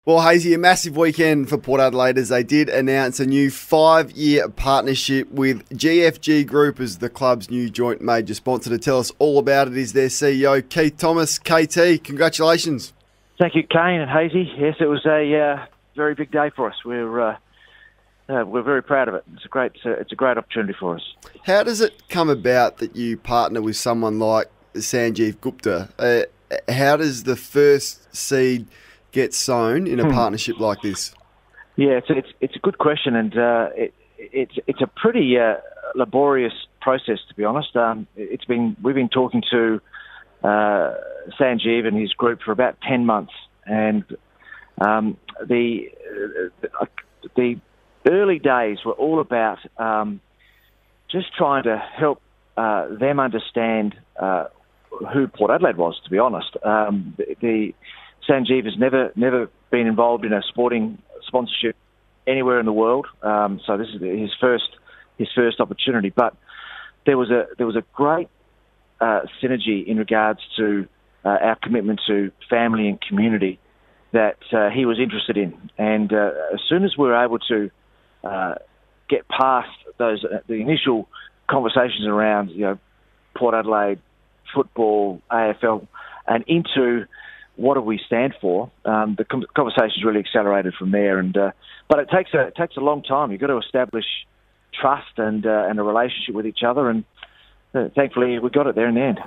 Well, Hazy, a massive weekend for Port Adelaide as they did announce a new 5-year partnership with GFG Group as the club's new joint major sponsor. To tell us all about it is their CEO, Keith Thomas. KT, congratulations. Thank you, Kane and Hazy. Yes, it was a very big day for us. We're very proud of it. It's a great opportunity for us. How does it come about that you partner with someone like Sanjeev Gupta? How does the first seed get sown in a partnership like this? Yeah, it's a good question, and it's a pretty laborious process, to be honest. We've been talking to Sanjeev and his group for about 10 months, and the early days were all about just trying to help them understand who Port Adelaide was, to be honest. Sanjeev has never been involved in a sporting sponsorship anywhere in the world, so this is his first opportunity. But there was a great synergy in regards to our commitment to family and community that he was interested in, and as soon as we were able to get past the initial conversations around Port Adelaide football, AFL, and into what do we stand for, the conversations really accelerated from there. And but it takes a long time. You've got to establish trust and a relationship with each other, and thankfully we got it there in the end.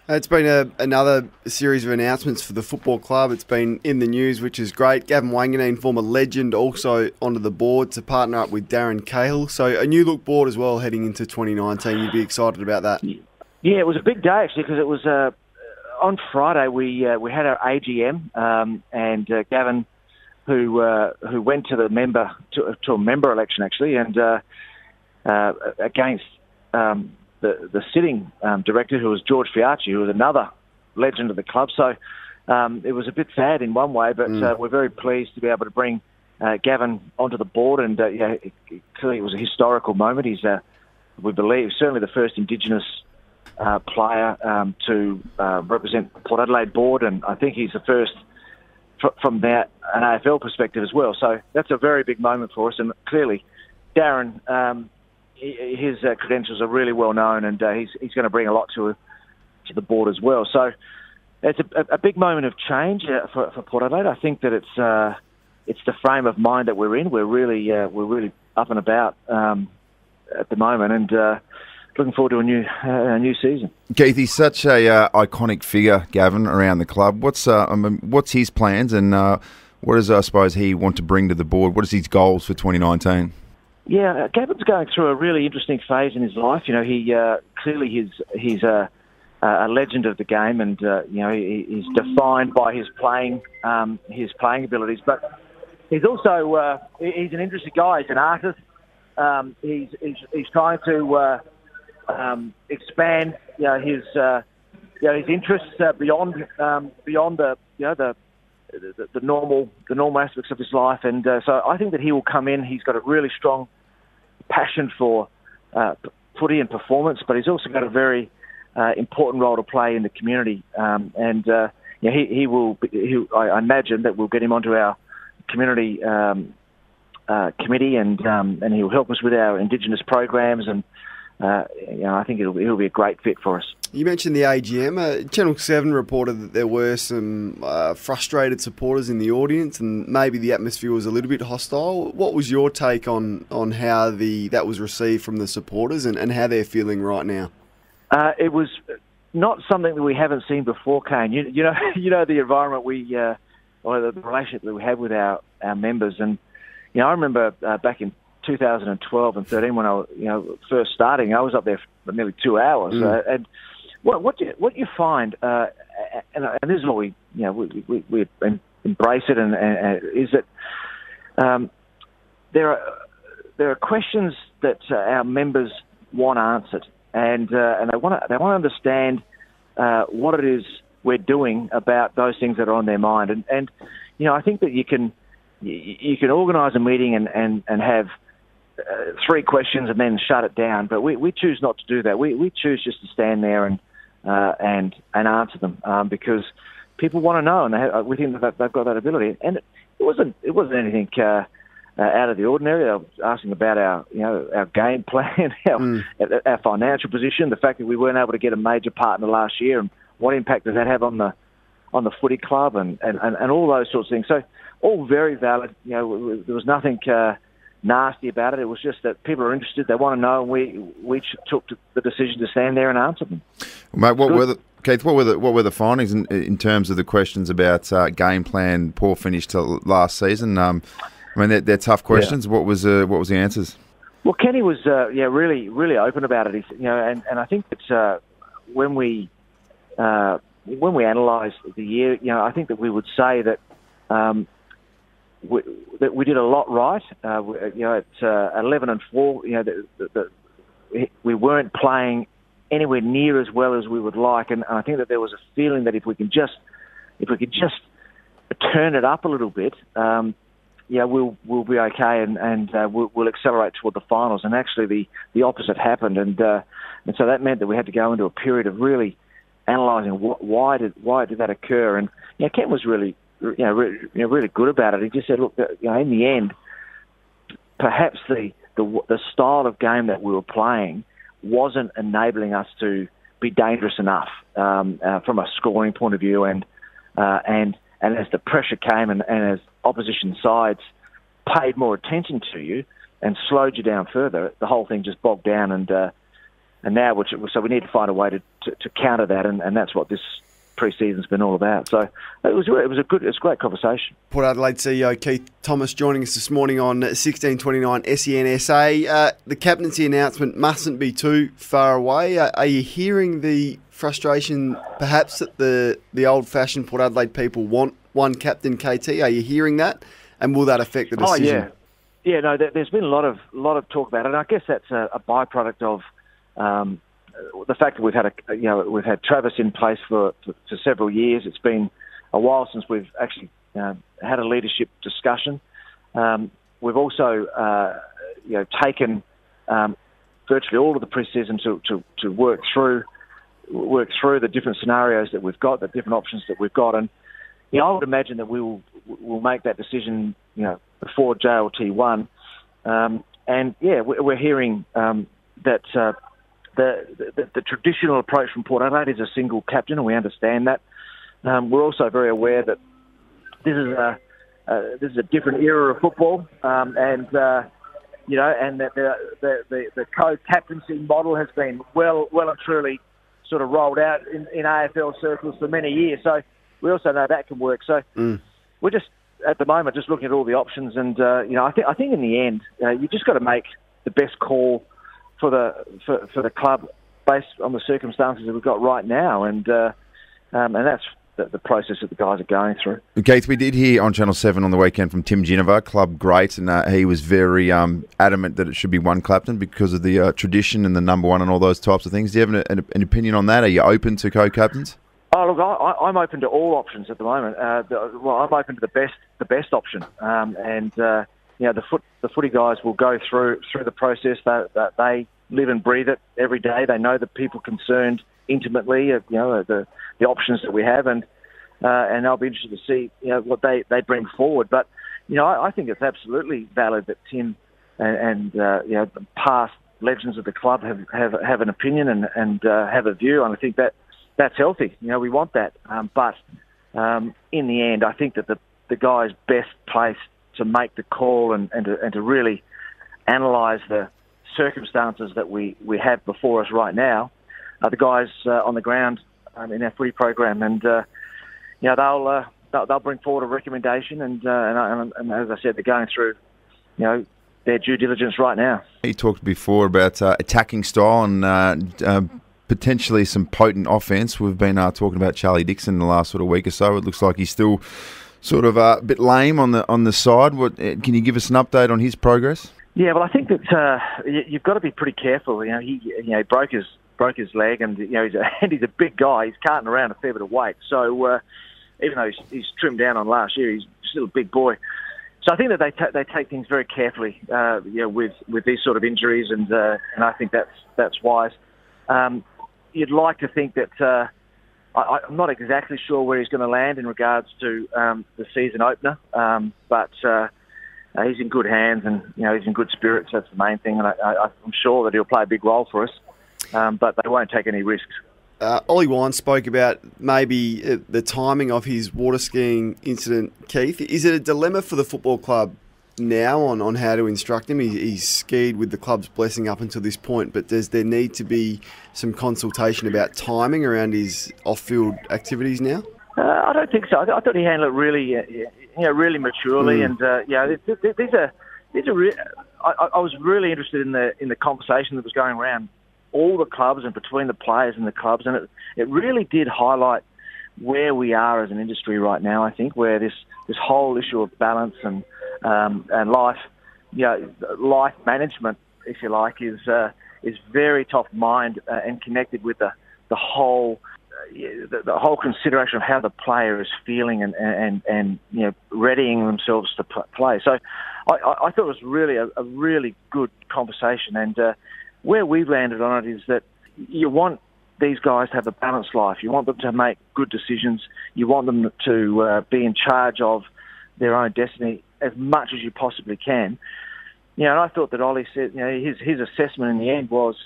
It's been another series of announcements for the football club. It's been in the news, which is great. Gavin Wanganeen, former legend, also onto the board to partner up with Darren Cahill. So a new look board as well heading into 2019. You'd be excited about that. Yeah, it was a big day actually, because it was on Friday we had our AGM, and Gavin, who went to a member election actually, and against the sitting director, who was George Fiarchi, who was another legend of the club. So it was a bit sad in one way, but we're very pleased to be able to bring Gavin onto the board, and clearly it was a historical moment. He's, we believe, certainly the first Indigenous player to represent Port Adelaide board, and I think he's the first from that an AFL perspective as well. So that's a very big moment for us, and clearly Darren, his credentials are really well known, and he's going to bring a lot to the board as well. So it's a big moment of change for Port Adelaide. I think that it's the frame of mind that we're in. We're really up and about at the moment, and looking forward to a new season. Keith, he's such a iconic figure, Gavin, around the club. What's his plans, and what does, I suppose, he want to bring to the board? What is his goals for 2019? Yeah, Gavin's going through a really interesting phase in his life. He clearly he's a legend of the game, and he's defined by his playing abilities. But he's also he's an interesting guy. He's an artist. He's trying to expand his interests beyond the normal aspects of his life, and so I think that he will come in. He's got a really strong passion for footy and performance, but he's also got a very important role to play in the community, and he will. I imagine that we'll get him onto our community committee, and he'll help us with our Indigenous programs, and I think he'll be a great fit for us. You mentioned the AGM. Channel 7 reported that there were some frustrated supporters in the audience, and maybe the atmosphere was a little bit hostile. What was your take on how that was received from the supporters, and how they're feeling right now? It was not something that we haven't seen before, Kane. You know the environment or the relationship that we have with our members, and I remember back in 2012 and 13 when I was first starting, I was up there for nearly 2 hours, and what you find, and this is what we embrace it, and is that there are questions that our members want answered, and they want to understand what it is we're doing about those things that are on their mind, and I think that you can organise a meeting and have 3 questions and then shut it down, but we choose not to do that. We choose just to stand there and answer them because people want to know, and we think that they've got that ability. And it wasn't anything out of the ordinary. I was asking about our game plan, our financial position, the fact that we weren't able to get a major partner last year, and what impact does that have on the footy club, and all those sorts of things. So all very valid. There was nothing nasty about it. It was just that people are interested, they want to know, and we took the decision to stand there and answer them. Mate, Keith, what were the findings in terms of the questions about game plan, poor finish to last season? They're tough questions. Yeah. What was the answers? Well, Kenny was really, really open about it. And I think that when we analyse the year, I think that we would say that that we did a lot right. At 11-4, we weren't playing anywhere near as well as we would like, and I think that there was a feeling that if we could just turn it up a little bit, we'll be okay, and we'll accelerate toward the finals. And actually, the opposite happened, and so that meant that we had to go into a period of really analysing why did that occur. And Ken was really really good about it. He just said, look, in the end, perhaps the style of game that we were playing wasn't enabling us to be dangerous enough from a scoring point of view, and as the pressure came and as opposition sides paid more attention to you and slowed you down further, the whole thing just bogged down, and now so we need to find a way to counter that, and that's what this pre-season's been all about. So it was a great conversation. Port Adelaide CEO Keith Thomas joining us this morning on 1629 SEN SA. The captaincy announcement mustn't be too far away. Are you hearing the frustration perhaps that the old-fashioned Port Adelaide people want one captain, KT? Are you hearing that? And will that affect the decision? Oh, yeah. No, there's been a lot of talk about it, and I guess that's a byproduct of the fact that we've had Travis in place for several years. It's been a while since we've actually had a leadership discussion. We've also taken virtually all of the pre-season to work through the different scenarios that we've got, the different options that we've got, and I would imagine that we'll make that decision before JLT1. We're hearing that. The traditional approach from Port Adelaide is a single captain, and we understand that. We're also very aware that this is a different era of football, and that the co-captaincy model has been well and truly sort of rolled out in AFL circles for many years. So we also know that can work. So we're just at the moment just looking at all the options, and I think in the end you just got to make the best call for the club based on the circumstances that we've got right now, and that's the process that the guys are going through. Keith, we did hear on Channel 7 on the weekend from Tim Ginniver, club great, and he was very adamant that it should be one captain because of the tradition and the number one and all those types of things. Do you have an opinion on that? Are you open to co-captains? Oh, look, I'm open to all options at the moment. I'm open to the best option, the footy guys will go through the process. They live and breathe it every day. They know the people concerned intimately. The options that we have, and I'll be interested to see what they bring forward. But I think it's absolutely valid that Tim and the past legends of the club have an opinion and have a view, and I think that's healthy. We want that. But in the end, I think that the guys best placed to make the call and to really analyse the circumstances that we have before us right now are the guys on the ground in our footy program, and they'll bring forward a recommendation, and as I said, they're going through their due diligence right now. You talked before about attacking style and potentially some potent offence. We've been talking about Charlie Dixon in the last sort of week or so. It looks like he's still sort of a bit lame on the side. Can you give us an update on his progress? Yeah, well, I think that you've got to be pretty careful. He broke his leg, and he's a big guy. He's carting around a fair bit of weight. So even though he's trimmed down on last year, he's still a big boy. So I think that they take things very carefully, with these sort of injuries, and I think that's wise. You'd like to think that I'm not exactly sure where he's going to land in regards to the season opener, but he's in good hands, and he's in good spirits. That's the main thing, and I'm sure that he'll play a big role for us. But they won't take any risks. Ollie Wine spoke about maybe the timing of his water skiing incident, Keith. Is it a dilemma for the football club now on how to instruct him? He's skied with the club's blessing up until this point, but does there need to be some consultation about timing around his off-field activities now? I don't think so. I thought he handled it really, really maturely, and these are. I was really interested in the conversation that was going around all the clubs and between the players and the clubs, and it really did highlight where we are as an industry right now. I think where this whole issue of balance and life, life management, if you like, is very top of mind and connected with the whole. The whole consideration of how the player is feeling and readying themselves to play. So I thought it was really a really good conversation, and where we've landed on it is that you want these guys to have a balanced life. You want them to make good decisions. You want them to be in charge of their own destiny as much as you possibly can. And I thought that Ollie said, his assessment in the end was,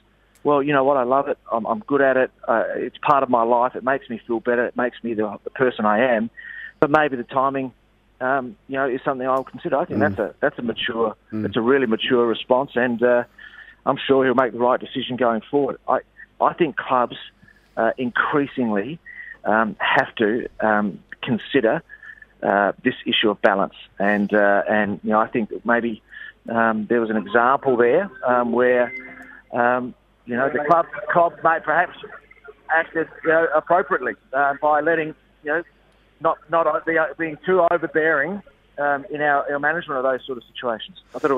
well, you know what, I love it. I'm good at it. It's part of my life. It makes me feel better. It makes me the person I am. But maybe the timing, is something I'll consider. I think that's a mature, it's a really mature response, and I'm sure he'll make the right decision going forward. I think clubs increasingly have to consider this issue of balance, and I think that maybe there was an example there where. The club may perhaps acted appropriately by letting not being too overbearing in our management of those sort of situations. I thought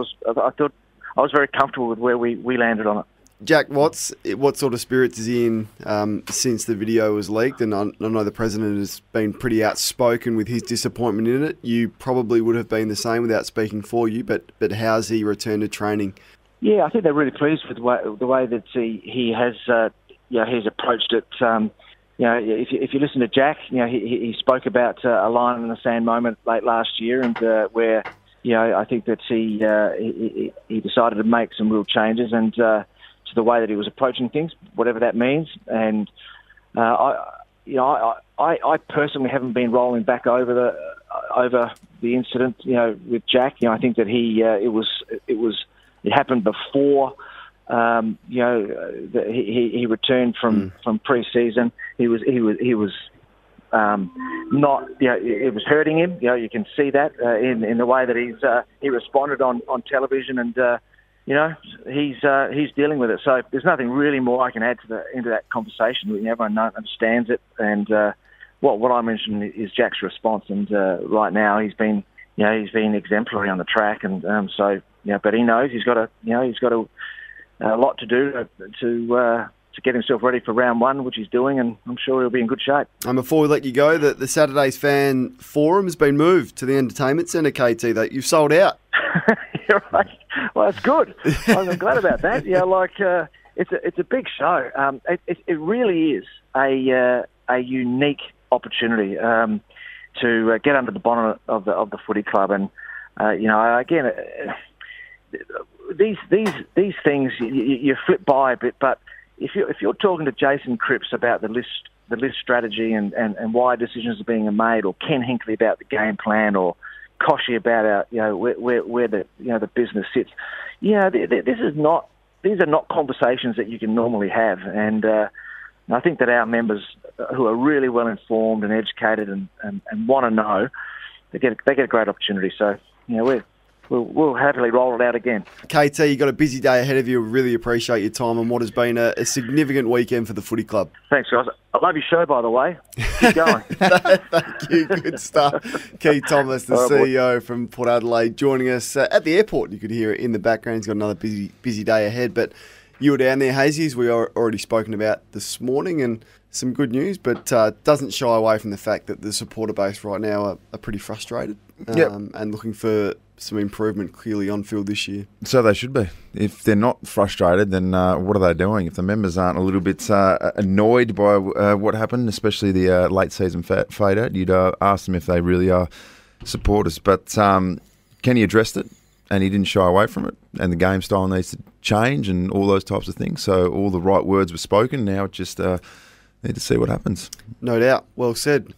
I was very comfortable with where we landed on it. Jack, what sort of spirits is he in since the video was leaked? And I know the president has been pretty outspoken with his disappointment in it. You probably would have been the same without speaking for you, but how's he returned to training? Yeah, I think they're really pleased with the way that he has he's approached it. If you listen to Jack, he spoke about a line in the sand moment late last year, and where I think that he decided to make some real changes and to the way that he was approaching things, whatever that means. And I personally haven't been rolling back over the incident, with Jack. I think that it happened before, he returned from pre-season. He was not, it was hurting him. You can see that in the way that he responded on television, and he's dealing with it. So there's nothing really more I can add into that conversation. Everyone understands it, and what I mentioned is Jack's response. And right now he's been exemplary on the track, and but he knows he's got a lot to do to get himself ready for round one, which he's doing, and I'm sure he'll be in good shape. And before we let you go, the Saturday's Fan Forum has been moved to the Entertainment Centre, KT. You've sold out. You're right. Well, that's good. I'm glad about that. It's a big show. It really is a unique opportunity to get under the bonnet of the footy club, and again. These things you flip by a bit, but if you're talking to Jason Cripps about the list strategy and why decisions are being made, or Ken Hinkley about the game plan, or Koshy about where the business sits, these are not conversations that you can normally have, and I think that our members who are really well informed and educated and want to know, they get a great opportunity. So We'll happily roll it out again. KT, you've got a busy day ahead of you. We really appreciate your time on what has been a significant weekend for the footy club. Thanks, guys. I love your show, by the way. Keep going. Thank you. Good stuff. Keith Thomas, the CEO from Port Adelaide, joining us at the airport. You could hear it in the background. He's got another busy day ahead. But you were down there, Hazy, as we already spoken about this morning, and some good news, but doesn't shy away from the fact that the supporter base right now are pretty frustrated and looking for some improvement clearly on field this year. So they should be. If they're not frustrated, then what are they doing? If the members aren't a little bit annoyed by what happened, especially the late season fade out, you'd ask them if they really are supporters. But Kenny addressed it, and he didn't shy away from it. And the game style needs to change and all those types of things. So all the right words were spoken. Now just need to see what happens. No doubt. Well said.